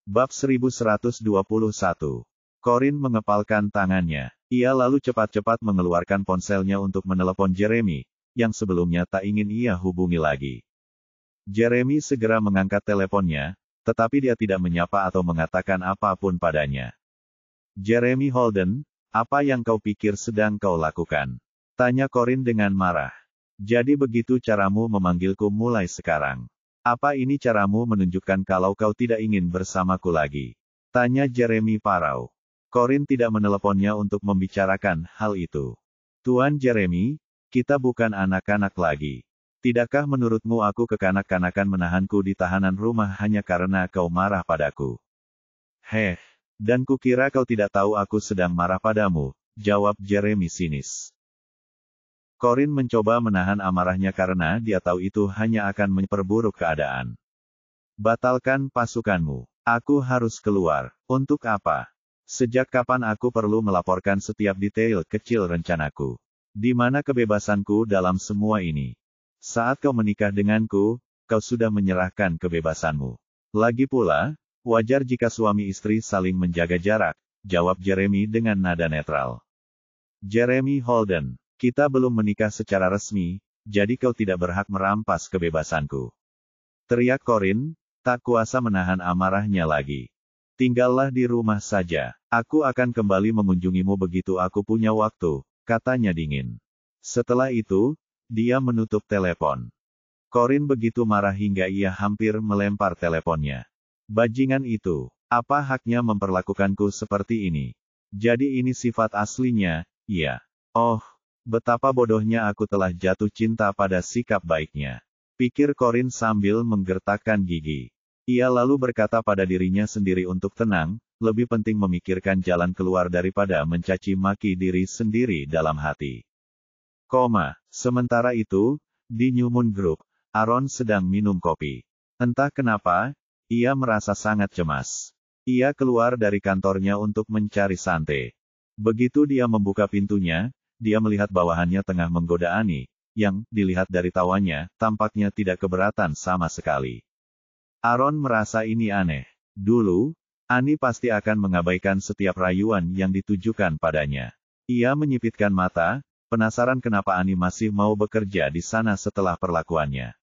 Bab 1121. Corin mengepalkan tangannya. Ia lalu cepat-cepat mengeluarkan ponselnya untuk menelepon Jeremy, yang sebelumnya tak ingin ia hubungi lagi. Jeremy segera mengangkat teleponnya, tetapi dia tidak menyapa atau mengatakan apapun padanya. "Jeremy Holden, apa yang kau pikir sedang kau lakukan?" tanya Corin dengan marah. "Jadi begitu caramu memanggilku mulai sekarang? Apa ini caramu menunjukkan kalau kau tidak ingin bersamaku lagi?" tanya Jeremy parau. Corin tidak meneleponnya untuk membicarakan hal itu. "Tuan Jeremy, kita bukan anak-anak lagi. Tidakkah menurutmu aku kekanak-kanakan menahanku di tahanan rumah hanya karena kau marah padaku?" "Heh, dan kukira kau tidak tahu aku sedang marah padamu," jawab Jeremy sinis. Corin mencoba menahan amarahnya karena dia tahu itu hanya akan memperburuk keadaan. "Batalkan pasukanmu. Aku harus keluar. Untuk apa? Sejak kapan aku perlu melaporkan setiap detail kecil rencanaku? Di mana kebebasanku dalam semua ini? Saat kau menikah denganku, kau sudah menyerahkan kebebasanmu. Lagi pula, wajar jika suami istri saling menjaga jarak," jawab Jeremy dengan nada netral. "Jeremy Holden, kita belum menikah secara resmi, jadi kau tidak berhak merampas kebebasanku," teriak Corin, tak kuasa menahan amarahnya lagi. "Tinggallah di rumah saja. Aku akan kembali mengunjungimu begitu aku punya waktu," katanya dingin. Setelah itu, dia menutup telepon. Corin begitu marah hingga ia hampir melempar teleponnya. "Bajingan itu, apa haknya memperlakukanku seperti ini? Jadi ini sifat aslinya, iya. Oh, betapa bodohnya aku telah jatuh cinta pada sikap baiknya," pikir Corin sambil menggertakkan gigi. Ia lalu berkata pada dirinya sendiri untuk tenang, lebih penting memikirkan jalan keluar daripada mencaci maki diri sendiri dalam hati. Sementara itu, di Newmoon Group, Aaron sedang minum kopi. Entah kenapa, ia merasa sangat cemas. Ia keluar dari kantornya untuk mencari santai. Begitu dia membuka pintunya, dia melihat bawahannya tengah menggoda Annie, yang, dilihat dari tawanya, tampaknya tidak keberatan sama sekali. Aaron merasa ini aneh. Dulu, Annie pasti akan mengabaikan setiap rayuan yang ditujukan padanya. Ia menyipitkan mata, penasaran kenapa Annie masih mau bekerja di sana setelah perlakuannya.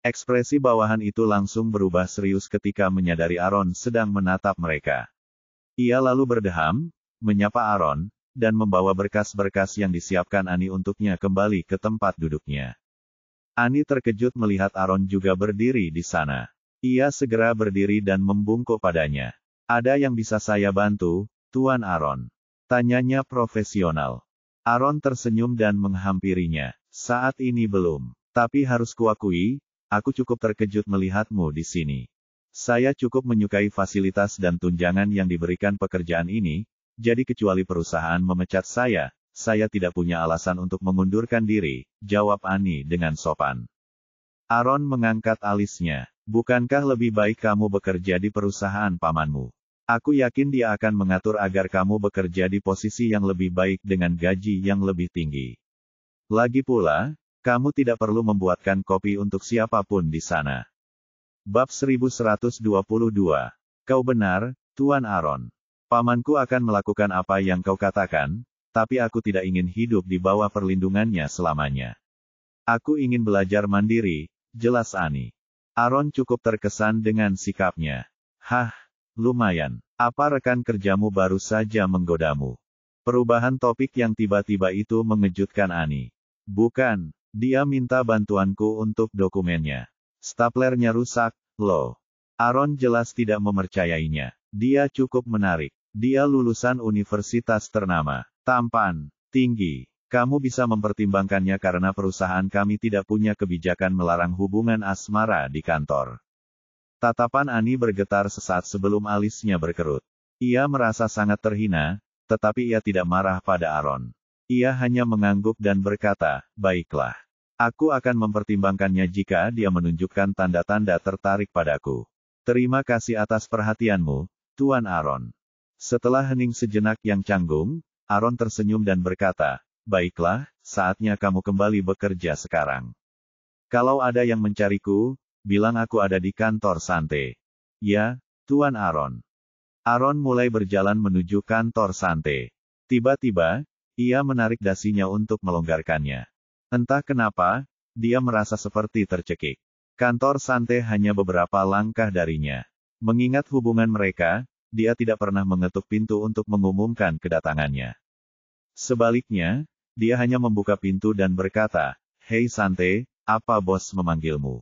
Ekspresi bawahan itu langsung berubah serius ketika menyadari Aaron sedang menatap mereka. Ia lalu berdeham, menyapa Aaron, dan membawa berkas-berkas yang disiapkan Annie untuknya kembali ke tempat duduknya. Annie terkejut melihat Aaron juga berdiri di sana. Ia segera berdiri dan membungkuk padanya. "Ada yang bisa saya bantu, Tuan Aaron?" tanyanya profesional. Aaron tersenyum dan menghampirinya. "Saat ini belum. Tapi harus kuakui, aku cukup terkejut melihatmu di sini. Saya cukup menyukai fasilitas dan tunjangan yang diberikan pekerjaan ini, jadi kecuali perusahaan memecat saya tidak punya alasan untuk mengundurkan diri," jawab Annie dengan sopan. Aaron mengangkat alisnya. "Bukankah lebih baik kamu bekerja di perusahaan pamanmu? Aku yakin dia akan mengatur agar kamu bekerja di posisi yang lebih baik dengan gaji yang lebih tinggi. Lagi pula, kamu tidak perlu membuatkan kopi untuk siapapun di sana." Bab 1122. Kau benar, Tuan Aaron. Pamanku akan melakukan apa yang kau katakan, tapi aku tidak ingin hidup di bawah perlindungannya selamanya. Aku ingin belajar mandiri, jelas Annie. Aaron cukup terkesan dengan sikapnya. "Hah, lumayan. Apa rekan kerjamu baru saja menggodamu?" Perubahan topik yang tiba-tiba itu mengejutkan Annie. "Bukan, dia minta bantuanku untuk dokumennya. Staplernya rusak, loh." Aaron jelas tidak mempercayainya. Dia cukup menarik. Dia lulusan universitas ternama. Tampan, tinggi. Kamu bisa mempertimbangkannya karena perusahaan kami tidak punya kebijakan melarang hubungan asmara di kantor. Tatapan Annie bergetar sesaat sebelum alisnya berkerut. Ia merasa sangat terhina, tetapi ia tidak marah pada Aaron. Ia hanya mengangguk dan berkata, "Baiklah. Aku akan mempertimbangkannya jika dia menunjukkan tanda-tanda tertarik padaku. Terima kasih atas perhatianmu, Tuan Aaron." Setelah hening sejenak yang canggung, Aaron tersenyum dan berkata, "Baiklah, saatnya kamu kembali bekerja sekarang. Kalau ada yang mencariku, bilang aku ada di kantor santai." "Ya, Tuan Aaron. Aaron mulai berjalan menuju kantor Sante. Tiba-tiba, ia menarik dasinya untuk melonggarkannya. Entah kenapa, dia merasa seperti tercekik. Kantor Sante hanya beberapa langkah darinya. Mengingat hubungan mereka, dia tidak pernah mengetuk pintu untuk mengumumkan kedatangannya. Sebaliknya, dia hanya membuka pintu dan berkata, "Hei Sante, apa bos memanggilmu?"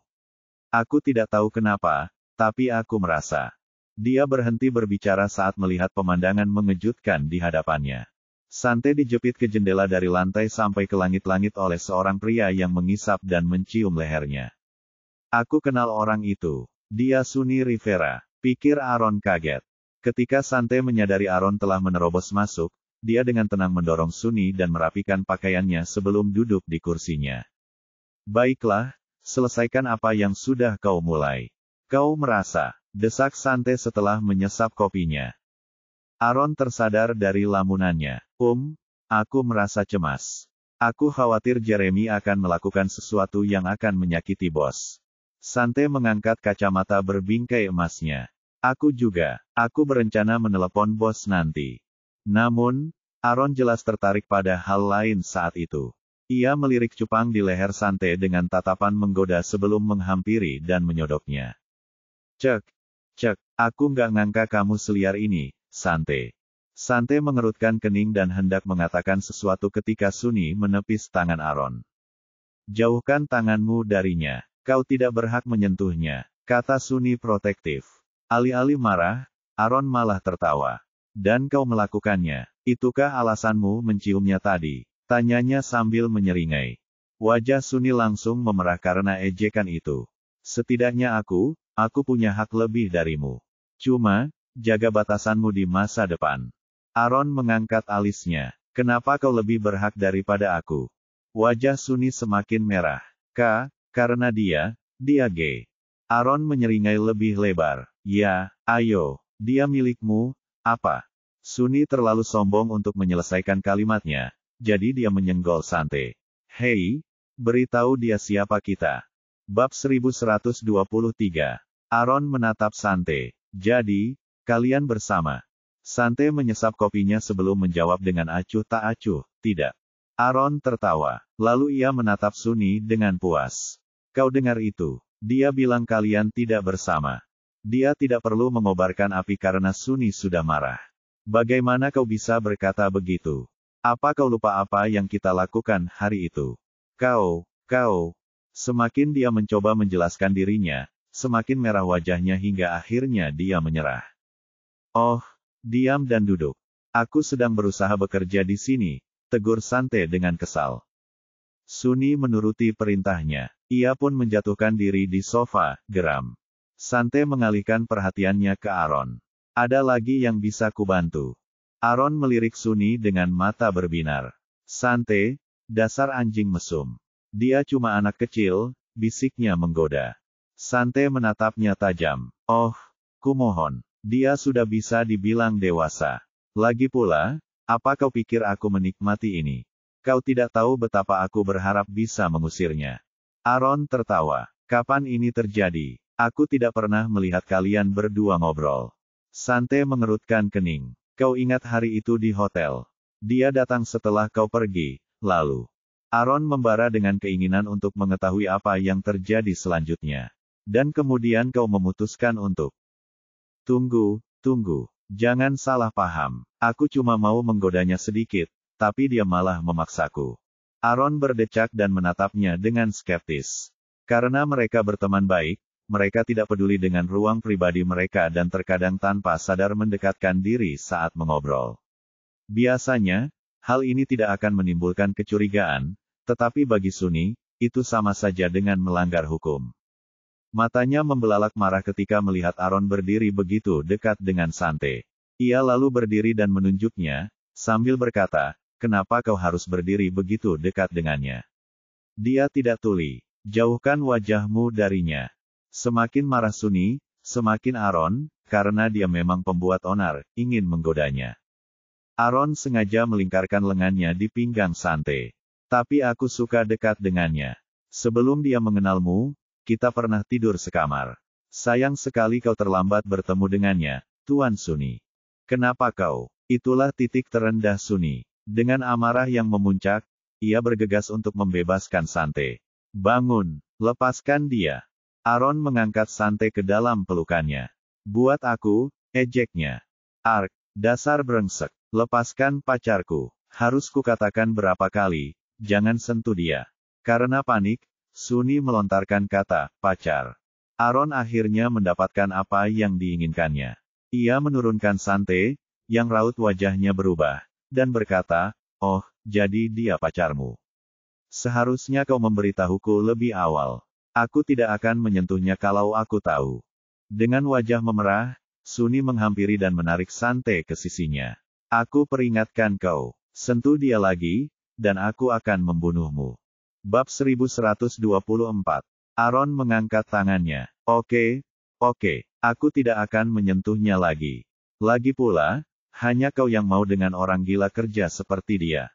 "Aku tidak tahu kenapa, tapi aku merasa." Dia berhenti berbicara saat melihat pemandangan mengejutkan di hadapannya. Sante dijepit ke jendela dari lantai sampai ke langit-langit oleh seorang pria yang mengisap dan mencium lehernya. "Aku kenal orang itu. Dia Sunny Rivera," pikir Aaron kaget. Ketika Sante menyadari Aaron telah menerobos masuk, dia dengan tenang mendorong Sunny dan merapikan pakaiannya sebelum duduk di kursinya. "Baiklah, selesaikan apa yang sudah kau mulai." "Kau merasa," desak Sante setelah menyesap kopinya. Aaron tersadar dari lamunannya. Aku merasa cemas. Aku khawatir Jeremy akan melakukan sesuatu yang akan menyakiti bos." Sante mengangkat kacamata berbingkai emasnya. "Aku juga. Aku berencana menelepon bos nanti." Namun, Aaron jelas tertarik pada hal lain saat itu. Ia melirik cupang di leher Sante dengan tatapan menggoda sebelum menghampiri dan menyodoknya. Cek, aku nggak ngangka kamu seliar ini, Sante." Sante mengerutkan kening dan hendak mengatakan sesuatu ketika Sunny menepis tangan Aaron. "Jauhkan tanganmu darinya. Kau tidak berhak menyentuhnya," kata Sunny protektif. Alih-alih marah, Aaron malah tertawa. "Dan kau melakukannya. Itukah alasanmu menciumnya tadi?" tanyanya sambil menyeringai. Wajah Sunny langsung memerah karena ejekan itu. "Setidaknya aku punya hak lebih darimu. Cuma, jaga batasanmu di masa depan." Aaron mengangkat alisnya. "Kenapa kau lebih berhak daripada aku?" Wajah Sunny semakin merah. Karena dia gay." Aaron menyeringai lebih lebar. "Ya, ayo, dia milikmu, apa?" Sunny terlalu sombong untuk menyelesaikan kalimatnya, jadi dia menyenggol Sante. "Hei, beritahu dia siapa kita." Bab 1123. Aaron menatap Sante. "Jadi, kalian bersama?" Sante menyesap kopinya sebelum menjawab dengan acuh tak acuh, "Tidak." Aaron tertawa. Lalu ia menatap Sunny dengan puas. "Kau dengar itu? Dia bilang kalian tidak bersama." Dia tidak perlu mengobarkan api karena Sunny sudah marah. "Bagaimana kau bisa berkata begitu? Apa kau lupa apa yang kita lakukan hari itu?" Kau. Semakin dia mencoba menjelaskan dirinya, semakin merah wajahnya hingga akhirnya dia menyerah. "Oh, diam dan duduk. Aku sedang berusaha bekerja di sini," tegur Sante dengan kesal. Sunny menuruti perintahnya. Ia pun menjatuhkan diri di sofa, geram. Sante mengalihkan perhatiannya ke Aaron. "Ada lagi yang bisa kubantu?" Aaron melirik Sunny dengan mata berbinar. "Sante, dasar anjing mesum. Dia cuma anak kecil," bisiknya menggoda. Sante menatapnya tajam. "Oh, kumohon. Dia sudah bisa dibilang dewasa. Lagi pula, apa kau pikir aku menikmati ini? Kau tidak tahu betapa aku berharap bisa mengusirnya." Aaron tertawa. "Kapan ini terjadi? Aku tidak pernah melihat kalian berdua ngobrol." Sante mengerutkan kening. "Kau ingat hari itu di hotel? Dia datang setelah kau pergi, lalu." Aaron membara dengan keinginan untuk mengetahui apa yang terjadi selanjutnya. "Dan kemudian kau memutuskan untuk..." Tunggu. Jangan salah paham. Aku cuma mau menggodanya sedikit, tapi dia malah memaksaku." Aaron berdecak dan menatapnya dengan skeptis. Karena mereka berteman baik, mereka tidak peduli dengan ruang pribadi mereka dan terkadang tanpa sadar mendekatkan diri saat mengobrol. Biasanya, hal ini tidak akan menimbulkan kecurigaan, tetapi bagi Sunny, itu sama saja dengan melanggar hukum. Matanya membelalak marah ketika melihat Aaron berdiri begitu dekat dengan Sante. Ia lalu berdiri dan menunjuknya, sambil berkata, "Kenapa kau harus berdiri begitu dekat dengannya?" Dia tidak tuli. "Jauhkan wajahmu darinya." Semakin marah Sunny, semakin Aaron, karena dia memang pembuat onar, ingin menggodanya. Aaron sengaja melingkarkan lengannya di pinggang Sante. "Tapi aku suka dekat dengannya. Sebelum dia mengenalmu, kita pernah tidur sekamar." Sayang sekali kau terlambat bertemu dengannya, Tuan Suni. Kenapa kau? Itulah titik terendah Suni. Dengan amarah yang memuncak, ia bergegas untuk membebaskan Sante. Bangun, lepaskan dia. Aaron mengangkat Sante ke dalam pelukannya. Buat aku, ejeknya. Ark, dasar brengsek. Lepaskan pacarku. Harus kukatakan berapa kali, jangan sentuh dia. Karena panik, Suni melontarkan kata, pacar. Aaron akhirnya mendapatkan apa yang diinginkannya. Ia menurunkan Sante, yang raut wajahnya berubah, dan berkata, oh, jadi dia pacarmu. Seharusnya kau memberitahuku lebih awal. Aku tidak akan menyentuhnya kalau aku tahu. Dengan wajah memerah, Suni menghampiri dan menarik Sante ke sisinya. Aku peringatkan kau, sentuh dia lagi, dan aku akan membunuhmu. Bab 1124. Aaron mengangkat tangannya. Oke, aku tidak akan menyentuhnya lagi. Lagi pula, hanya kau yang mau dengan orang gila kerja seperti dia.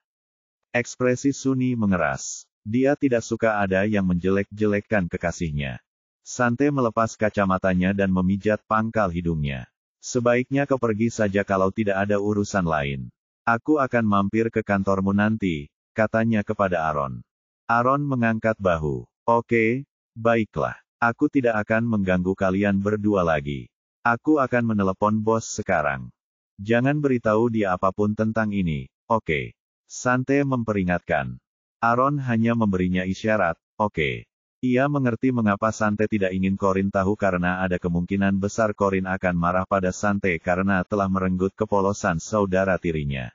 Ekspresi Suni mengeras. Dia tidak suka ada yang menjelek-jelekkan kekasihnya. Sante melepas kacamatanya dan memijat pangkal hidungnya. Sebaiknya kau pergi saja kalau tidak ada urusan lain. Aku akan mampir ke kantormu nanti, katanya kepada Aaron. Aaron mengangkat bahu. Oke, baiklah. Aku tidak akan mengganggu kalian berdua lagi. Aku akan menelepon bos sekarang. Jangan beritahu dia apapun tentang ini, oke? Sante memperingatkan. Aaron hanya memberinya isyarat, oke. Ia mengerti mengapa Sante tidak ingin Corin tahu karena ada kemungkinan besar Corin akan marah pada Sante karena telah merenggut kepolosan saudara tirinya.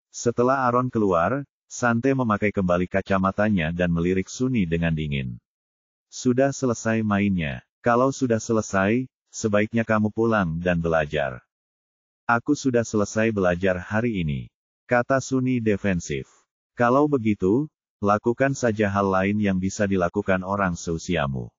Setelah Aaron keluar, Sante memakai kembali kacamatanya dan melirik Suni dengan dingin. Sudah selesai mainnya. Kalau sudah selesai, sebaiknya kamu pulang dan belajar. Aku sudah selesai belajar hari ini, kata Suni defensif. Kalau begitu, lakukan saja hal lain yang bisa dilakukan orang seusiamu.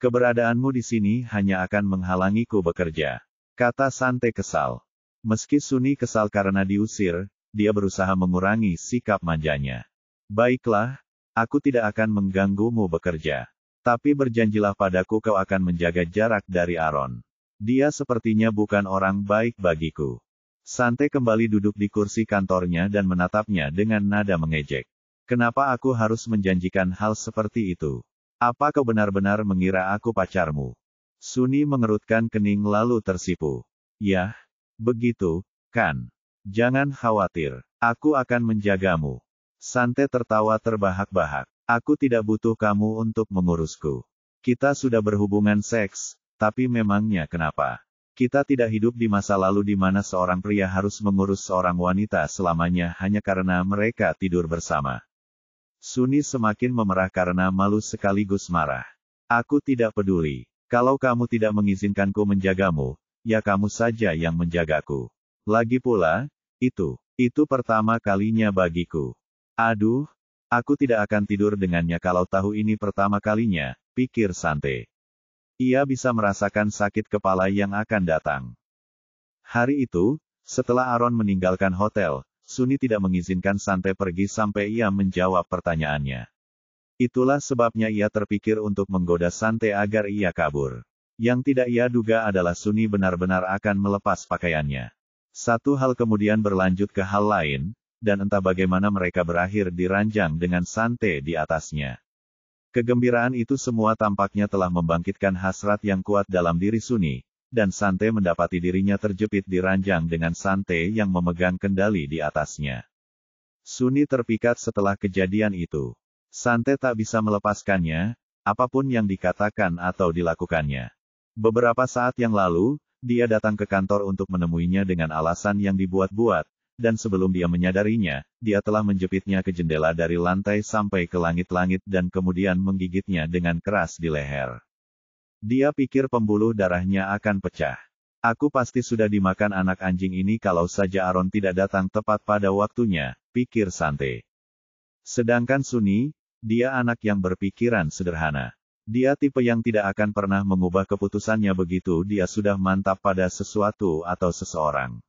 Keberadaanmu di sini hanya akan menghalangiku bekerja, kata Sante kesal. Meski Suni kesal karena diusir, dia berusaha mengurangi sikap manjanya. Baiklah, aku tidak akan mengganggumu bekerja. Tapi berjanjilah padaku kau akan menjaga jarak dari Aaron. Dia sepertinya bukan orang baik bagiku. Sante kembali duduk di kursi kantornya dan menatapnya dengan nada mengejek. Kenapa aku harus menjanjikan hal seperti itu? Apa kau benar-benar mengira aku pacarmu? Suni mengerutkan kening lalu tersipu. Yah, begitu, kan? Jangan khawatir, aku akan menjagamu. Sante tertawa terbahak-bahak. Aku tidak butuh kamu untuk mengurusku. Kita sudah berhubungan seks, tapi memangnya kenapa? Kita tidak hidup di masa lalu di mana seorang pria harus mengurus seorang wanita selamanya hanya karena mereka tidur bersama. Suni semakin memerah karena malu sekaligus marah. Aku tidak peduli. Kalau kamu tidak mengizinkanku menjagamu, ya kamu saja yang menjagaku. Lagi pula, itu pertama kalinya bagiku. Aduh, aku tidak akan tidur dengannya kalau tahu ini pertama kalinya, pikir Sante. Ia bisa merasakan sakit kepala yang akan datang. Hari itu, setelah Aaron meninggalkan hotel, Suni tidak mengizinkan Sante pergi sampai ia menjawab pertanyaannya. Itulah sebabnya ia terpikir untuk menggoda Sante agar ia kabur. Yang tidak ia duga adalah Suni benar-benar akan melepas pakaiannya. Satu hal kemudian berlanjut ke hal lain, dan entah bagaimana mereka berakhir di ranjang dengan Sante di atasnya. Kegembiraan itu semua tampaknya telah membangkitkan hasrat yang kuat dalam diri Suni, dan Sante mendapati dirinya terjepit di ranjang dengan Sante yang memegang kendali di atasnya. Suni terpikat setelah kejadian itu. Sante tak bisa melepaskannya, apapun yang dikatakan atau dilakukannya. Beberapa saat yang lalu, dia datang ke kantor untuk menemuinya dengan alasan yang dibuat-buat, dan sebelum dia menyadarinya, dia telah menjepitnya ke jendela dari lantai sampai ke langit-langit dan kemudian menggigitnya dengan keras di leher. Dia pikir pembuluh darahnya akan pecah. Aku pasti sudah dimakan anak anjing ini kalau saja Aaron tidak datang tepat pada waktunya, pikir Sante. Sedangkan Suni, dia anak yang berpikiran sederhana. Dia tipe yang tidak akan pernah mengubah keputusannya begitu dia sudah mantap pada sesuatu atau seseorang.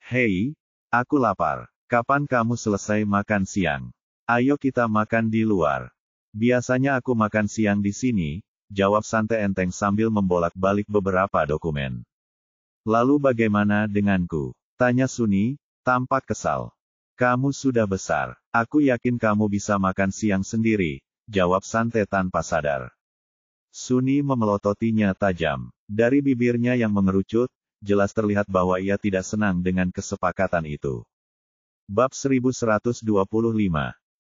Hei, aku lapar. Kapan kamu selesai makan siang? Ayo kita makan di luar. Biasanya aku makan siang di sini, jawab Sante enteng sambil membolak-balik beberapa dokumen. Lalu bagaimana denganku? Tanya Suni, tampak kesal. Kamu sudah besar. Aku yakin kamu bisa makan siang sendiri, jawab Sante tanpa sadar. Suni memelototinya tajam. Dari bibirnya yang mengerucut, jelas terlihat bahwa ia tidak senang dengan kesepakatan itu. Bab 1125.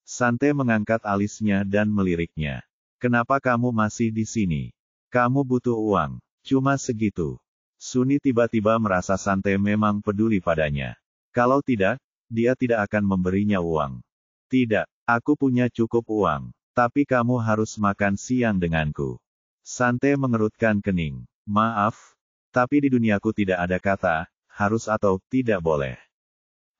Sante mengangkat alisnya dan meliriknya. Kenapa kamu masih di sini? Kamu butuh uang. Cuma segitu. Suni tiba-tiba merasa Sante memang peduli padanya. Kalau tidak, dia tidak akan memberinya uang. Tidak, aku punya cukup uang. Tapi kamu harus makan siang denganku. Sante mengerutkan kening. Maaf, tapi di duniaku tidak ada kata, harus atau tidak boleh.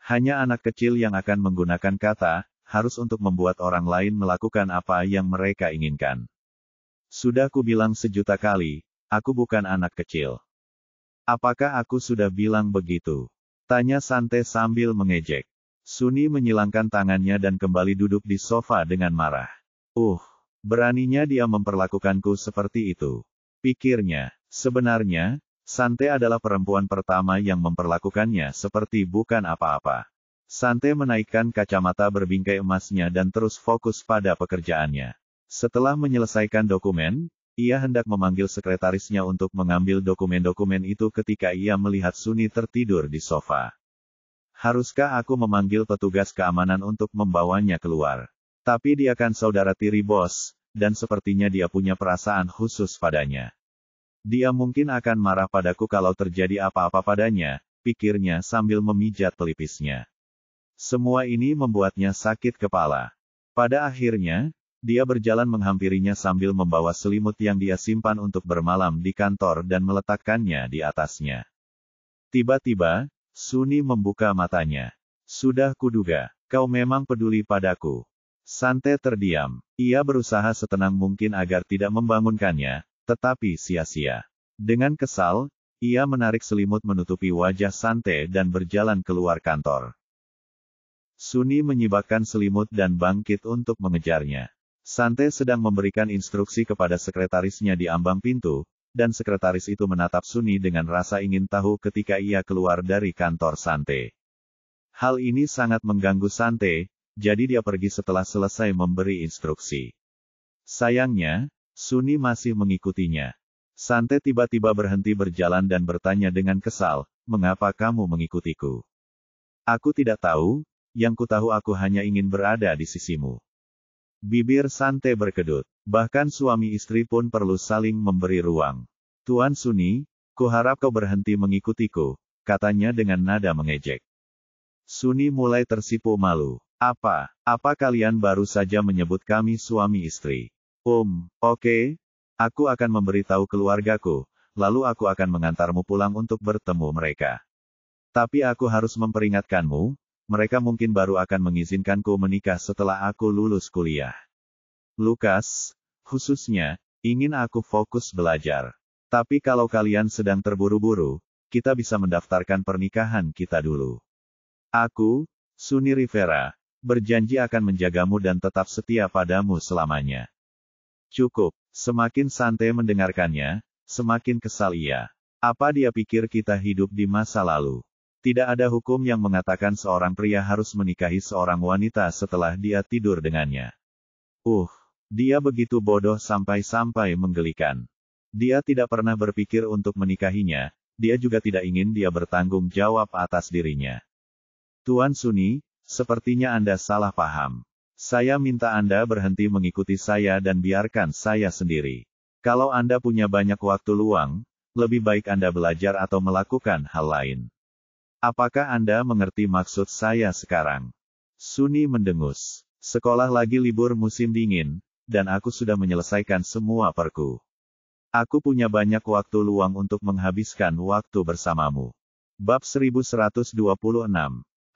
Hanya anak kecil yang akan menggunakan kata, harus untuk membuat orang lain melakukan apa yang mereka inginkan. Sudah kubilang sejuta kali, aku bukan anak kecil. Apakah aku sudah bilang begitu? Tanya Sante sambil mengejek. Suni menyilangkan tangannya dan kembali duduk di sofa dengan marah. Beraninya dia memperlakukanku seperti itu. Pikirnya, sebenarnya, Sante adalah perempuan pertama yang memperlakukannya seperti bukan apa-apa. Sante menaikkan kacamata berbingkai emasnya dan terus fokus pada pekerjaannya. Setelah menyelesaikan dokumen, ia hendak memanggil sekretarisnya untuk mengambil dokumen-dokumen itu ketika ia melihat Suni tertidur di sofa. Haruskah aku memanggil petugas keamanan untuk membawanya keluar? Tapi dia kan saudara tiri bos, dan sepertinya dia punya perasaan khusus padanya. Dia mungkin akan marah padaku kalau terjadi apa-apa padanya, pikirnya sambil memijat pelipisnya. Semua ini membuatnya sakit kepala. Pada akhirnya, dia berjalan menghampirinya sambil membawa selimut yang dia simpan untuk bermalam di kantor dan meletakkannya di atasnya. Tiba-tiba, Suni membuka matanya. Sudah kuduga, kau memang peduli padaku. Sante terdiam. Ia berusaha setenang mungkin agar tidak membangunkannya, tetapi sia-sia. Dengan kesal, ia menarik selimut menutupi wajah Sante dan berjalan keluar kantor. Suni menyibakkan selimut dan bangkit untuk mengejarnya. Sante sedang memberikan instruksi kepada sekretarisnya di ambang pintu, dan sekretaris itu menatap Suni dengan rasa ingin tahu ketika ia keluar dari kantor Sante. Hal ini sangat mengganggu Sante, jadi dia pergi setelah selesai memberi instruksi. Sayangnya, Suni masih mengikutinya. Sante tiba-tiba berhenti berjalan dan bertanya dengan kesal, "Mengapa kamu mengikutiku?" "Aku tidak tahu, yang kutahu aku hanya ingin berada di sisimu." Bibir Sante berkedut. Bahkan suami istri pun perlu saling memberi ruang. "Tuan Suni, kuharap kau berhenti mengikutiku," katanya dengan nada mengejek. Suni mulai tersipu malu. Apa kalian baru saja menyebut kami suami istri?" Oke. Aku akan memberitahu keluargaku, lalu aku akan mengantarmu pulang untuk bertemu mereka. Tapi aku harus memperingatkanmu, mereka mungkin baru akan mengizinkanku menikah setelah aku lulus kuliah. Lukas, khususnya, ingin aku fokus belajar. Tapi kalau kalian sedang terburu-buru, kita bisa mendaftarkan pernikahan kita dulu. Aku, Suni Rivera, berjanji akan menjagamu dan tetap setia padamu selamanya. Cukup. Semakin Sante mendengarkannya, semakin kesal ia. Apa dia pikir kita hidup di masa lalu? Tidak ada hukum yang mengatakan seorang pria harus menikahi seorang wanita setelah dia tidur dengannya. Dia begitu bodoh sampai-sampai menggelikan. Dia tidak pernah berpikir untuk menikahinya, dia juga tidak ingin dia bertanggung jawab atas dirinya. Tuan Suni, sepertinya Anda salah paham. Saya minta Anda berhenti mengikuti saya dan biarkan saya sendiri. Kalau Anda punya banyak waktu luang, lebih baik Anda belajar atau melakukan hal lain. Apakah Anda mengerti maksud saya sekarang? Suni mendengus. Sekolah lagi libur musim dingin, dan aku sudah menyelesaikan semua perku. Aku punya banyak waktu luang untuk menghabiskan waktu bersamamu. Bab 1126.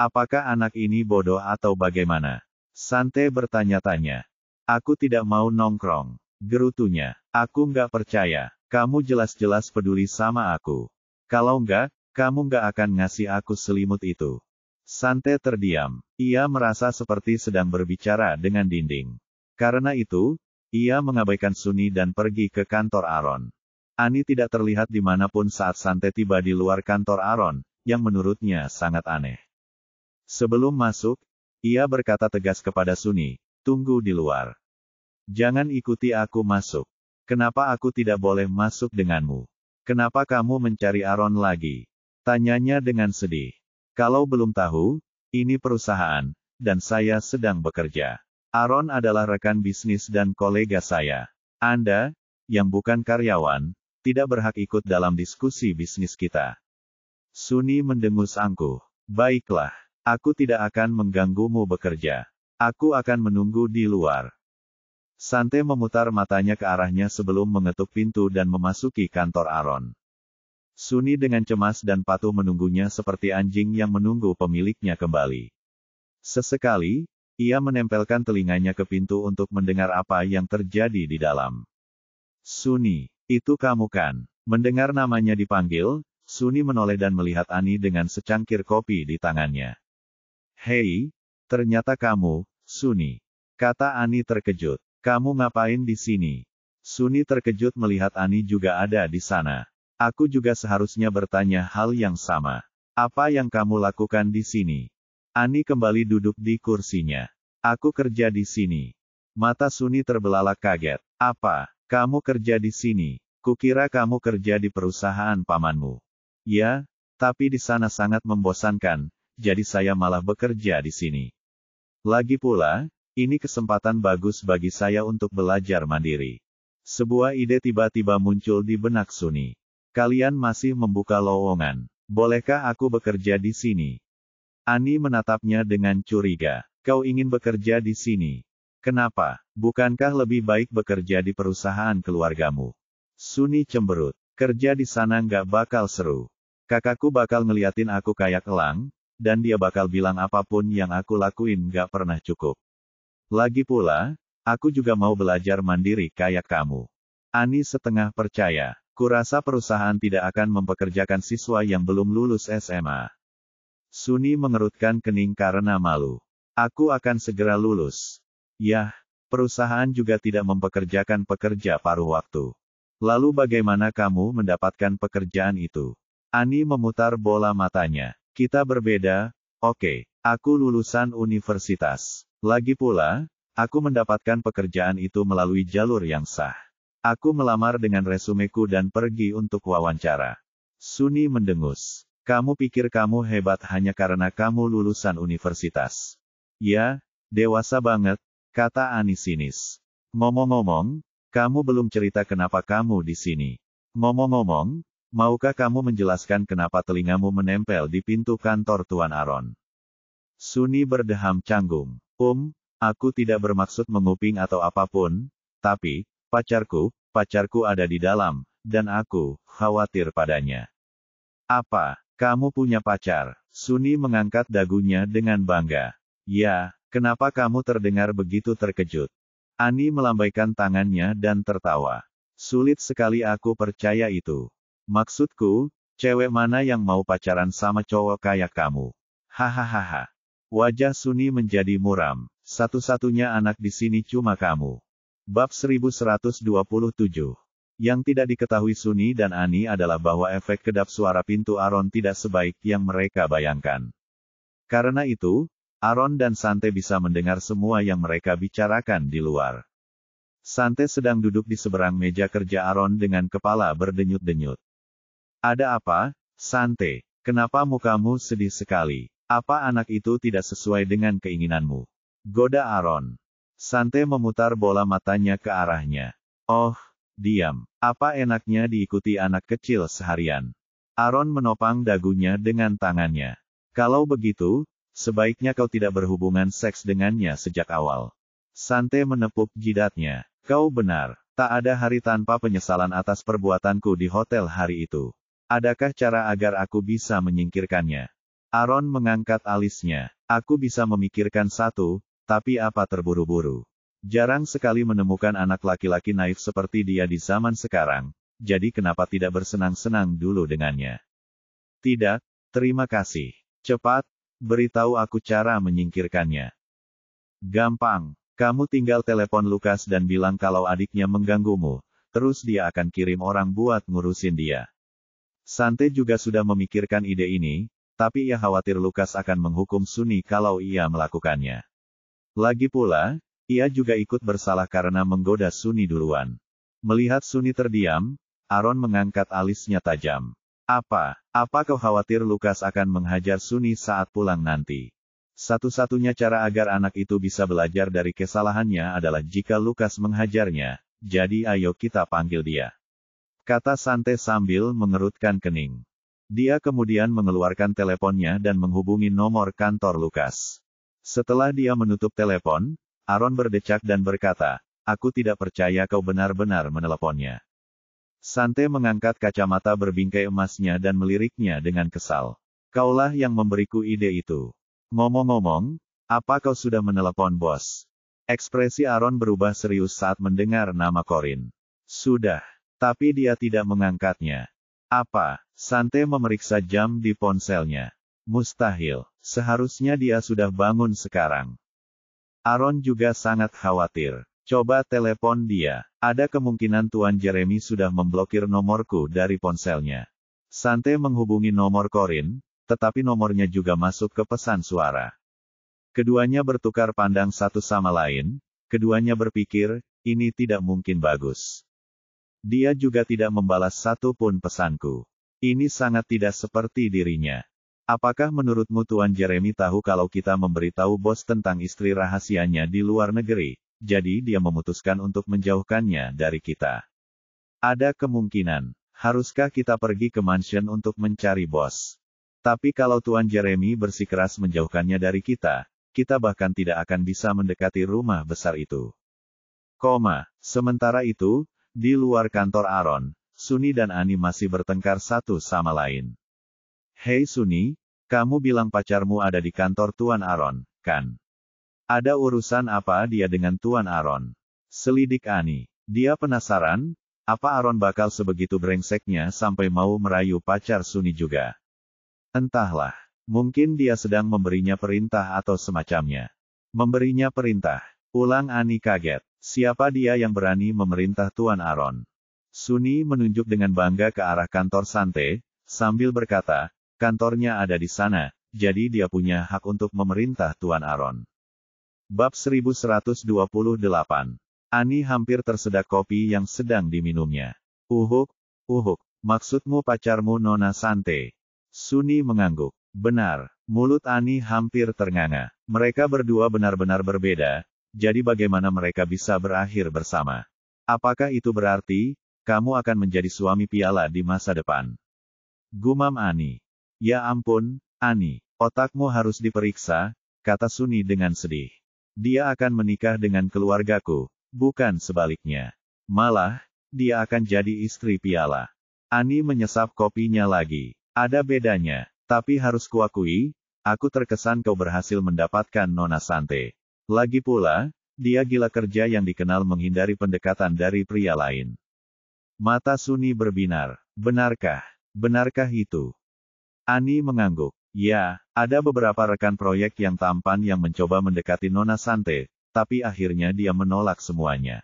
Apakah anak ini bodoh atau bagaimana? Sante bertanya-tanya. Aku tidak mau nongkrong. Gerutunya. Aku nggak percaya. Kamu jelas-jelas peduli sama aku. Kalau nggak, kamu nggak akan ngasih aku selimut itu. Sante terdiam. Ia merasa seperti sedang berbicara dengan dinding. Karena itu, Ia mengabaikan Sunny dan pergi ke kantor Aaron. Annie tidak terlihat dimanapun saat Sante tiba di luar kantor Aaron, yang menurutnya sangat aneh. Sebelum masuk, ia berkata tegas kepada Sunny, "Tunggu di luar. Jangan ikuti aku masuk. Kenapa aku tidak boleh masuk denganmu? Kenapa kamu mencari Aaron lagi?" Tanyanya dengan sedih. "Kalau belum tahu, ini perusahaan, dan saya sedang bekerja. Aaron adalah rekan bisnis dan kolega saya. Anda, yang bukan karyawan, tidak berhak ikut dalam diskusi bisnis kita." Sunny mendengus angkuh. "Baiklah, aku tidak akan mengganggumu bekerja. Aku akan menunggu di luar." Sante memutar matanya ke arahnya sebelum mengetuk pintu dan memasuki kantor Aaron. Sunny dengan cemas dan patuh menunggunya seperti anjing yang menunggu pemiliknya kembali. Sesekali, ia menempelkan telinganya ke pintu untuk mendengar apa yang terjadi di dalam. "Sunny, itu kamu kan?" Mendengar namanya dipanggil, Sunny menoleh dan melihat Annie dengan secangkir kopi di tangannya. "Hei, ternyata kamu, Sunny," kata Annie terkejut. "Kamu ngapain di sini?" Sunny terkejut melihat Annie juga ada di sana. "Aku juga seharusnya bertanya hal yang sama. Apa yang kamu lakukan di sini?" Annie kembali duduk di kursinya. "Aku kerja di sini." Mata Sunny terbelalak kaget. "Apa? Kamu kerja di sini? Kukira kamu kerja di perusahaan pamanmu." "Ya, tapi di sana sangat membosankan, jadi saya malah bekerja di sini. Lagi pula, ini kesempatan bagus bagi saya untuk belajar mandiri." Sebuah ide tiba-tiba muncul di benak Sunny. "Kalian masih membuka lowongan. Bolehkah aku bekerja di sini?" Annie menatapnya dengan curiga. "Kau ingin bekerja di sini? Kenapa? Bukankah lebih baik bekerja di perusahaan keluargamu?" Sunny cemberut. "Kerja di sana nggak bakal seru. Kakakku bakal ngeliatin aku kayak elang, dan dia bakal bilang apapun yang aku lakuin nggak pernah cukup. Lagi pula, aku juga mau belajar mandiri kayak kamu." Annie setengah percaya. "Kurasa perusahaan tidak akan mempekerjakan siswa yang belum lulus SMA." Sunny mengerutkan kening karena malu. "Aku akan segera lulus." "Yah, perusahaan juga tidak mempekerjakan pekerja paruh waktu. Lalu bagaimana kamu mendapatkan pekerjaan itu?" Annie memutar bola matanya. "Kita berbeda, oke. Aku lulusan universitas. Lagi pula, aku mendapatkan pekerjaan itu melalui jalur yang sah. Aku melamar dengan resumeku dan pergi untuk wawancara." Sunny mendengus. "Kamu pikir kamu hebat hanya karena kamu lulusan universitas?" "Ya, dewasa banget," kata Annie sinis. "Ngomong-ngomong, kamu belum cerita kenapa kamu di sini. Ngomong-ngomong, maukah kamu menjelaskan kenapa telingamu menempel di pintu kantor Tuan Aaron?" Sunny berdeham canggung. Aku tidak bermaksud menguping atau apapun, tapi, pacarku ada di dalam, dan aku khawatir padanya." "Apa? Kamu punya pacar?" Sunny mengangkat dagunya dengan bangga. "Ya, kenapa kamu terdengar begitu terkejut?" Annie melambaikan tangannya dan tertawa. "Sulit sekali aku percaya itu. Maksudku, cewek mana yang mau pacaran sama cowok kayak kamu?" Hahaha. Wajah Sunny menjadi muram. "Satu-satunya anak di sini cuma kamu." Bab 1127. Yang tidak diketahui Sunny dan Annie adalah bahwa efek kedap suara pintu Aaron tidak sebaik yang mereka bayangkan. Karena itu, Aaron dan Sante bisa mendengar semua yang mereka bicarakan di luar. Sante sedang duduk di seberang meja kerja Aaron dengan kepala berdenyut-denyut. "Ada apa, Sante? Kenapa mukamu sedih sekali? Apa anak itu tidak sesuai dengan keinginanmu?" goda Aaron. Sante memutar bola matanya ke arahnya. "Oh, diam. Apa enaknya diikuti anak kecil seharian?" Aaron menopang dagunya dengan tangannya. "Kalau begitu, sebaiknya kau tidak berhubungan seks dengannya sejak awal." Sante menepuk jidatnya. "Kau benar. Tak ada hari tanpa penyesalan atas perbuatanku di hotel hari itu. Adakah cara agar aku bisa menyingkirkannya?" Aaron mengangkat alisnya. "Aku bisa memikirkan satu, tapi apa terburu-buru? Jarang sekali menemukan anak laki-laki naif seperti dia di zaman sekarang, jadi kenapa tidak bersenang-senang dulu dengannya?" "Tidak, terima kasih. Cepat, beritahu aku cara menyingkirkannya." "Gampang," Kamu tinggal telepon Lukas dan bilang kalau adiknya mengganggumu, terus dia akan kirim orang buat ngurusin dia. Sante juga sudah memikirkan ide ini, tapi ia khawatir Lukas akan menghukum Sunny kalau ia melakukannya. Lagi pula, ia juga ikut bersalah karena menggoda Sunny duluan. Melihat Sunny terdiam, Aaron mengangkat alisnya tajam. Apa kau khawatir Lukas akan menghajar Sunny saat pulang nanti? Satu-satunya cara agar anak itu bisa belajar dari kesalahannya adalah jika Lukas menghajarnya, jadi ayo kita panggil dia. Kata Sante sambil mengerutkan kening. Dia kemudian mengeluarkan teleponnya dan menghubungi nomor kantor Lukas. Setelah dia menutup telepon, Aaron berdecak dan berkata, "Aku tidak percaya kau benar-benar meneleponnya." Sante mengangkat kacamata berbingkai emasnya dan meliriknya dengan kesal. "Kaulah yang memberiku ide itu. Ngomong-ngomong, apa kau sudah menelepon bos?" Ekspresi Aaron berubah serius saat mendengar nama Corin. "Sudah, tapi dia tidak mengangkatnya." "Apa?" Sante memeriksa jam di ponselnya. "Mustahil, seharusnya dia sudah bangun sekarang." Aaron juga sangat khawatir. "Coba telepon dia. Ada kemungkinan Tuan Jeremy sudah memblokir nomorku dari ponselnya." Sante menghubungi nomor Corin, tetapi nomornya juga masuk ke pesan suara. Keduanya bertukar pandang satu sama lain, keduanya berpikir, ini tidak mungkin bagus. Dia juga tidak membalas satu pun pesanku. Ini sangat tidak seperti dirinya. Apakah menurutmu Tuan Jeremy tahu kalau kita memberitahu bos tentang istri rahasianya di luar negeri, jadi dia memutuskan untuk menjauhkannya dari kita? Ada kemungkinan, haruskah kita pergi ke mansion untuk mencari bos? Tapi kalau Tuan Jeremy bersikeras menjauhkannya dari kita bahkan tidak akan bisa mendekati rumah besar itu. Sementara itu, di luar kantor Aaron, Sunny dan Annie masih bertengkar satu sama lain. "Hei Sunny, kamu bilang pacarmu ada di kantor Tuan Aaron, kan? Ada urusan apa dia dengan Tuan Aaron?" Selidik Annie. Dia penasaran, apa Aaron bakal sebegitu brengseknya sampai mau merayu pacar Sunny juga. Entahlah, mungkin dia sedang memberinya perintah atau semacamnya. Memberinya perintah. Ulang Annie kaget. Siapa dia yang berani memerintah Tuan Aaron? Sunny menunjuk dengan bangga ke arah kantor Sante, sambil berkata, kantornya ada di sana, jadi dia punya hak untuk memerintah Tuan Aaron. Bab 1128. Annie hampir tersedak kopi yang sedang diminumnya. Uhuk, maksudmu pacarmu Nona Sante? Sunny mengangguk. Benar, mulut Annie hampir ternganga. Mereka berdua benar-benar berbeda, jadi bagaimana mereka bisa berakhir bersama? Apakah itu berarti, kamu akan menjadi suami piala di masa depan? Gumam Annie. Ya ampun, Annie, otakmu harus diperiksa, kata Sunny dengan sedih. Dia akan menikah dengan keluargaku, bukan sebaliknya. Malah, dia akan jadi istri piala. Annie menyesap kopinya lagi. Ada bedanya, tapi harus kuakui, aku terkesan kau berhasil mendapatkan Nona Sante. Lagi pula, dia gila kerja yang dikenal menghindari pendekatan dari pria lain. Mata Sunny berbinar. Benarkah itu? Annie mengangguk. Ya, ada beberapa rekan proyek yang tampan yang mencoba mendekati Nona Sante, tapi akhirnya dia menolak semuanya.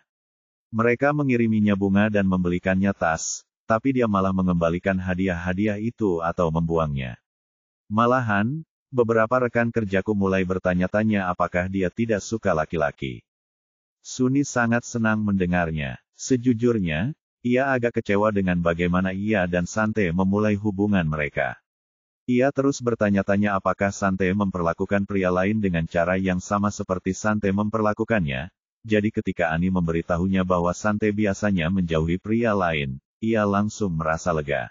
Mereka mengiriminya bunga dan membelikannya tas, tapi dia malah mengembalikan hadiah-hadiah itu atau membuangnya. Malahan, beberapa rekan kerjaku mulai bertanya-tanya apakah dia tidak suka laki-laki. Sunny sangat senang mendengarnya. Sejujurnya, ia agak kecewa dengan bagaimana ia dan Sante memulai hubungan mereka. Ia terus bertanya-tanya apakah Sante memperlakukan pria lain dengan cara yang sama seperti Sante memperlakukannya. Jadi ketika Annie memberitahunya bahwa Sante biasanya menjauhi pria lain, ia langsung merasa lega.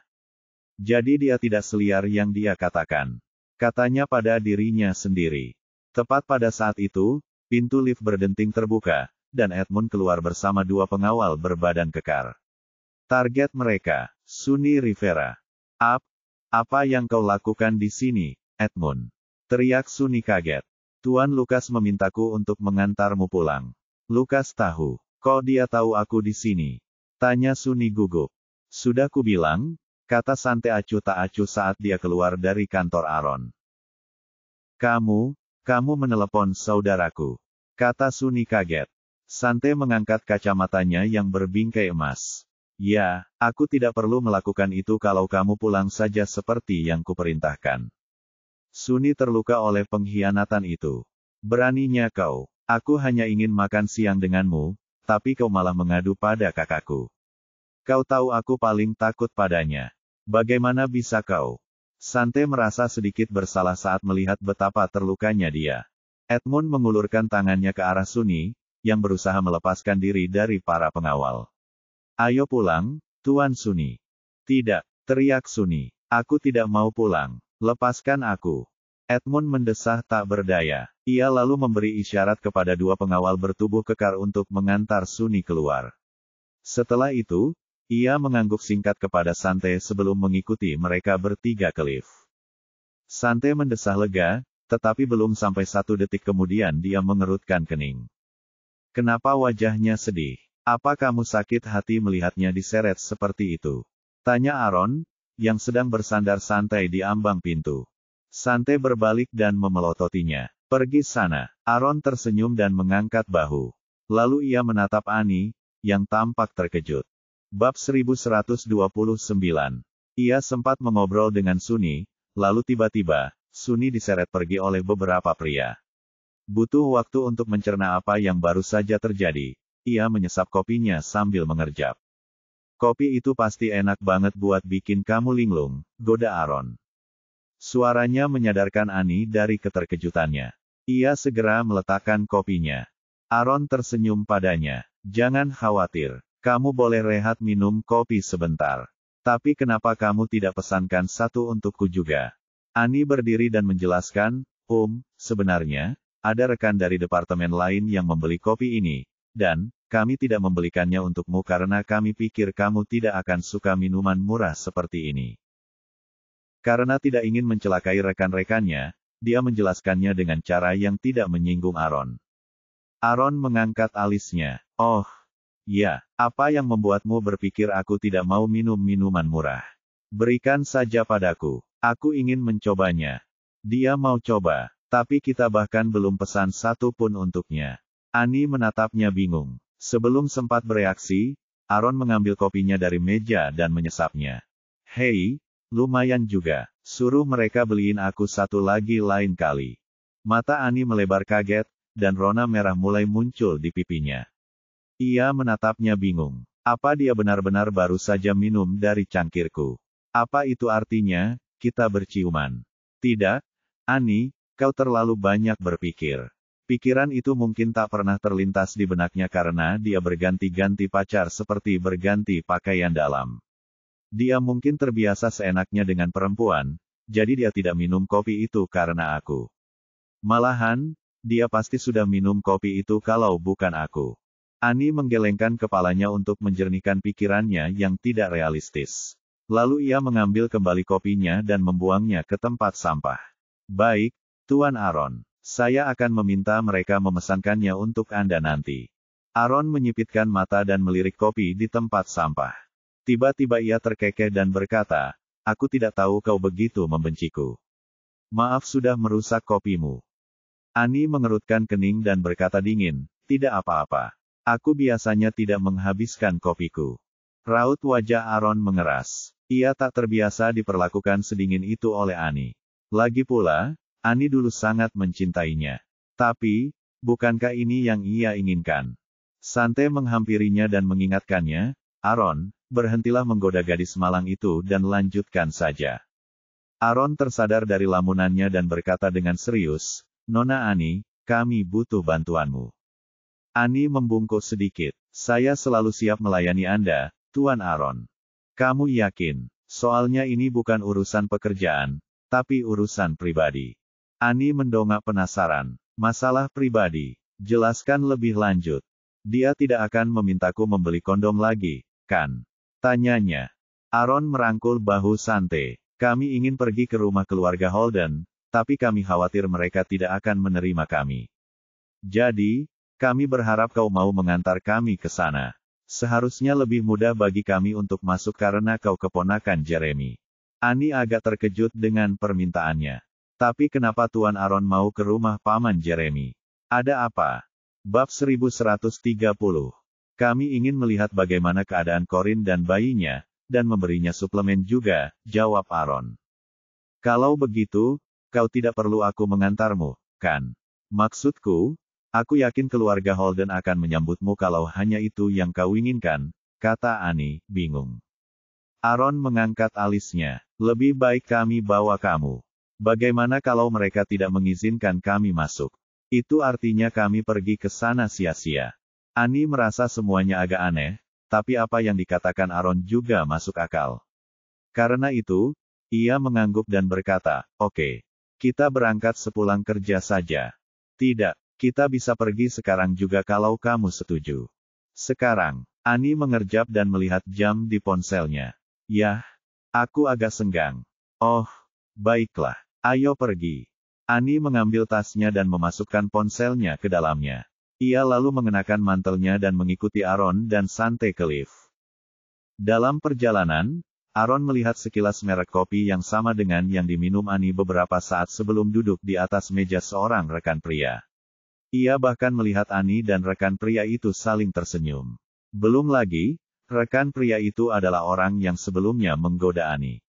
Jadi dia tidak seliar yang dia katakan. Katanya pada dirinya sendiri. Tepat pada saat itu, pintu lift berdenting terbuka, dan Edmund keluar bersama dua pengawal berbadan kekar. Target mereka, Sunny Rivera. Apa yang kau lakukan di sini, Edmund? Teriak Sunny kaget. Tuan Lukas memintaku untuk mengantarmu pulang. Lukas tahu. Kok dia tahu aku di sini? Tanya Sunny gugup. Sudah kubilang, kata Sante acuh tak acuh saat dia keluar dari kantor Aaron. Kamu menelepon saudaraku. kata Suni kaget. Sante mengangkat kacamatanya yang berbingkai emas. Ya, aku tidak perlu melakukan itu kalau kamu pulang saja seperti yang kuperintahkan. Suni terluka oleh pengkhianatan itu. Beraninya kau. Aku hanya ingin makan siang denganmu, tapi kau malah mengadu pada kakakku. Kau tahu aku paling takut padanya. Bagaimana bisa kau? Sante merasa sedikit bersalah saat melihat betapa terlukanya dia. Edmund mengulurkan tangannya ke arah Suni, yang berusaha melepaskan diri dari para pengawal. Ayo pulang, Tuan Suni. Tidak, teriak Suni. Aku tidak mau pulang. Lepaskan aku. Edmund mendesah tak berdaya. Ia lalu memberi isyarat kepada dua pengawal bertubuh kekar untuk mengantar Suni keluar. Setelah itu, ia mengangguk singkat kepada Sante sebelum mengikuti mereka bertiga ke lift. Sante mendesah lega, tetapi belum sampai 1 detik kemudian dia mengerutkan kening. Kenapa wajahnya sedih? Apa kamu sakit hati melihatnya diseret seperti itu? Tanya Aaron, yang sedang bersandar santai di ambang pintu. Sante berbalik dan memelototinya. Pergi sana. Aaron tersenyum dan mengangkat bahu. Lalu ia menatap Annie, yang tampak terkejut. Bab 1129. Ia sempat mengobrol dengan Suni, lalu tiba-tiba, Suni diseret pergi oleh beberapa pria. Butuh waktu untuk mencerna apa yang baru saja terjadi. Ia menyesap kopinya sambil mengerjap. Kopi itu pasti enak banget buat bikin kamu linglung, goda Aaron. Suaranya menyadarkan Annie dari keterkejutannya. Ia segera meletakkan kopinya. Aaron tersenyum padanya. Jangan khawatir. Kamu boleh rehat minum kopi sebentar. Tapi kenapa kamu tidak pesankan satu untukku juga? Annie berdiri dan menjelaskan, sebenarnya, ada rekan dari departemen lain yang membeli kopi ini, dan, kami tidak membelikannya untukmu karena kami pikir kamu tidak akan suka minuman murah seperti ini. Karena tidak ingin mencelakai rekan-rekannya, dia menjelaskannya dengan cara yang tidak menyinggung Aaron. Aaron mengangkat alisnya. Oh, ya, apa yang membuatmu berpikir aku tidak mau minum minuman murah? Berikan saja padaku. Aku ingin mencobanya. Dia mau coba. Tapi kita bahkan belum pesan satu pun untuknya. Annie menatapnya bingung. Sebelum sempat bereaksi, Aaron mengambil kopinya dari meja dan menyesapnya. Hei, lumayan juga. Suruh mereka beliin aku satu lagi lain kali. Mata Annie melebar kaget, dan rona merah mulai muncul di pipinya. Ia menatapnya bingung. Apa dia benar-benar baru saja minum dari cangkirku? Apa itu artinya, kita berciuman? Tidak, Annie. Kau terlalu banyak berpikir. Pikiran itu mungkin tak pernah terlintas di benaknya karena dia berganti-ganti pacar seperti berganti pakaian dalam. Dia mungkin terbiasa seenaknya dengan perempuan, jadi dia tidak minum kopi itu karena aku. Malahan, dia pasti sudah minum kopi itu kalau bukan aku. Annie menggelengkan kepalanya untuk menjernihkan pikirannya yang tidak realistis. Lalu ia mengambil kembali kopinya dan membuangnya ke tempat sampah. Baik, Tuan Aaron, saya akan meminta mereka memesankannya untuk Anda nanti. Aaron menyipitkan mata dan melirik kopi di tempat sampah. Tiba-tiba ia terkekeh dan berkata, aku tidak tahu kau begitu membenciku. Maaf sudah merusak kopimu. Annie mengerutkan kening dan berkata dingin, tidak apa-apa. Aku biasanya tidak menghabiskan kopiku. Raut wajah Aaron mengeras. Ia tak terbiasa diperlakukan sedingin itu oleh Annie. Lagi pula, Annie dulu sangat mencintainya. Tapi, bukankah ini yang ia inginkan? Sante menghampirinya dan mengingatkannya, Aaron, berhentilah menggoda gadis malang itu dan lanjutkan saja. Aaron tersadar dari lamunannya dan berkata dengan serius, Nona Annie, kami butuh bantuanmu. Annie membungkuk sedikit. Saya selalu siap melayani Anda, Tuan Aaron. Kamu yakin? Soalnya ini bukan urusan pekerjaan, tapi urusan pribadi. Annie mendongak penasaran. Masalah pribadi. Jelaskan lebih lanjut. Dia tidak akan memintaku membeli kondom lagi, kan? Tanyanya. Aaron merangkul bahu Sante. Kami ingin pergi ke rumah keluarga Holden, tapi kami khawatir mereka tidak akan menerima kami. Jadi, kami berharap kau mau mengantar kami ke sana. Seharusnya lebih mudah bagi kami untuk masuk karena kau keponakan Jeremy. Annie agak terkejut dengan permintaannya. Tapi kenapa Tuan Aaron mau ke rumah Paman Jeremy? Ada apa? Bab 1130. Kami ingin melihat bagaimana keadaan Corin dan bayinya, dan memberinya suplemen juga, jawab Aaron. Kalau begitu, kau tidak perlu aku mengantarmu, kan? Maksudku, aku yakin keluarga Holden akan menyambutmu kalau hanya itu yang kau inginkan, kata Annie, bingung. Aaron mengangkat alisnya. Lebih baik kami bawa kamu. Bagaimana kalau mereka tidak mengizinkan kami masuk? Itu artinya kami pergi ke sana sia-sia. Annie merasa semuanya agak aneh, tapi apa yang dikatakan Aaron juga masuk akal. Karena itu, ia mengangguk dan berkata, oke. Kita berangkat sepulang kerja saja. Tidak, kita bisa pergi sekarang juga kalau kamu setuju. Sekarang, Annie mengerjap dan melihat jam di ponselnya. Yah, aku agak senggang. Oh, baiklah, ayo pergi. Annie mengambil tasnya dan memasukkan ponselnya ke dalamnya. Ia lalu mengenakan mantelnya dan mengikuti Aaron dan Sante ke lift. Dalam perjalanan, Aaron melihat sekilas merek kopi yang sama dengan yang diminum Annie beberapa saat sebelum duduk di atas meja seorang rekan pria. Ia bahkan melihat Annie dan rekan pria itu saling tersenyum. Belum lagi, rekan pria itu adalah orang yang sebelumnya menggoda Annie.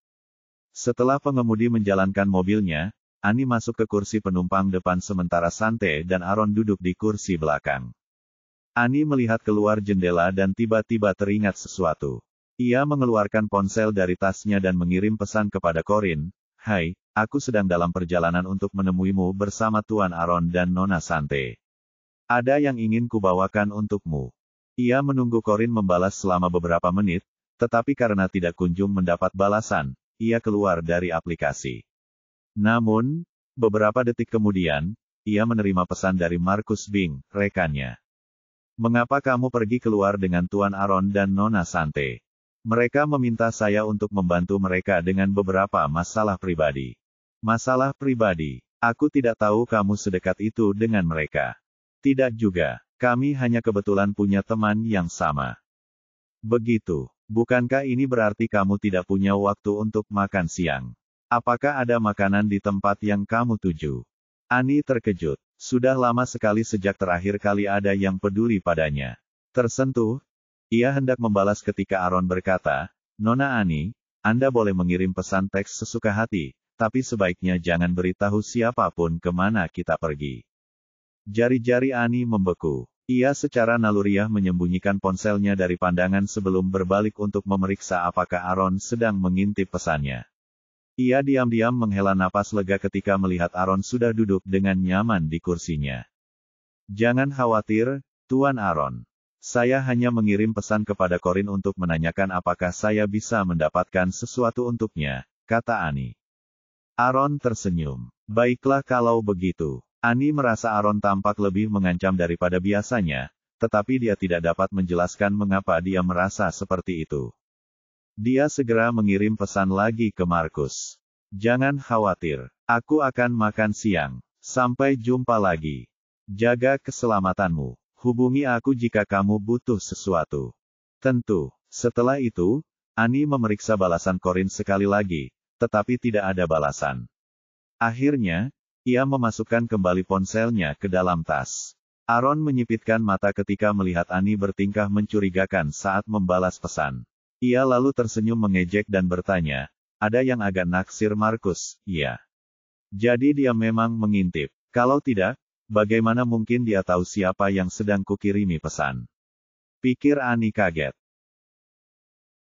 Setelah pengemudi menjalankan mobilnya, Annie masuk ke kursi penumpang depan sementara Sante dan Aaron duduk di kursi belakang. Annie melihat keluar jendela dan tiba-tiba teringat sesuatu. Ia mengeluarkan ponsel dari tasnya dan mengirim pesan kepada Corin, "Hai, aku sedang dalam perjalanan untuk menemuimu bersama Tuan Aaron dan Nona Sante. Ada yang ingin kubawakan untukmu." Ia menunggu Corin membalas selama beberapa menit, tetapi karena tidak kunjung mendapat balasan, ia keluar dari aplikasi. Namun, beberapa detik kemudian, ia menerima pesan dari Marcus Bing, rekannya. "Mengapa kamu pergi keluar dengan Tuan Aaron dan Nona Sante? Mereka meminta saya untuk membantu mereka dengan beberapa masalah pribadi." "Masalah pribadi? Aku tidak tahu kamu sedekat itu dengan mereka." "Tidak juga, kami hanya kebetulan punya teman yang sama." "Begitu, bukankah ini berarti kamu tidak punya waktu untuk makan siang? Apakah ada makanan di tempat yang kamu tuju?" Annie terkejut. Sudah lama sekali sejak terakhir kali ada yang peduli padanya. Tersentuh, ia hendak membalas ketika Aaron berkata, "Nona Annie, Anda boleh mengirim pesan teks sesuka hati, tapi sebaiknya jangan beritahu siapapun kemana kita pergi." Jari-jari Annie membeku. Ia secara naluriah menyembunyikan ponselnya dari pandangan sebelum berbalik untuk memeriksa apakah Aaron sedang mengintip pesannya. Ia diam-diam menghela napas lega ketika melihat Aaron sudah duduk dengan nyaman di kursinya. "Jangan khawatir, Tuan Aaron. Saya hanya mengirim pesan kepada Corin untuk menanyakan apakah saya bisa mendapatkan sesuatu untuknya," kata Annie. Aaron tersenyum. "Baiklah kalau begitu." Annie merasa Aaron tampak lebih mengancam daripada biasanya, tetapi dia tidak dapat menjelaskan mengapa dia merasa seperti itu. Dia segera mengirim pesan lagi ke Marcus. "Jangan khawatir, aku akan makan siang. Sampai jumpa lagi. Jaga keselamatanmu. Hubungi aku jika kamu butuh sesuatu." Tentu. Setelah itu, Annie memeriksa balasan Corin sekali lagi, tetapi tidak ada balasan. Akhirnya, ia memasukkan kembali ponselnya ke dalam tas. Aaron menyipitkan mata ketika melihat Annie bertingkah mencurigakan saat membalas pesan. Ia lalu tersenyum mengejek dan bertanya, "Ada yang agak naksir Marcus, iya? Jadi dia memang mengintip. Kalau tidak, bagaimana mungkin dia tahu siapa yang sedang kukirimi pesan?" Pikir Annie kaget.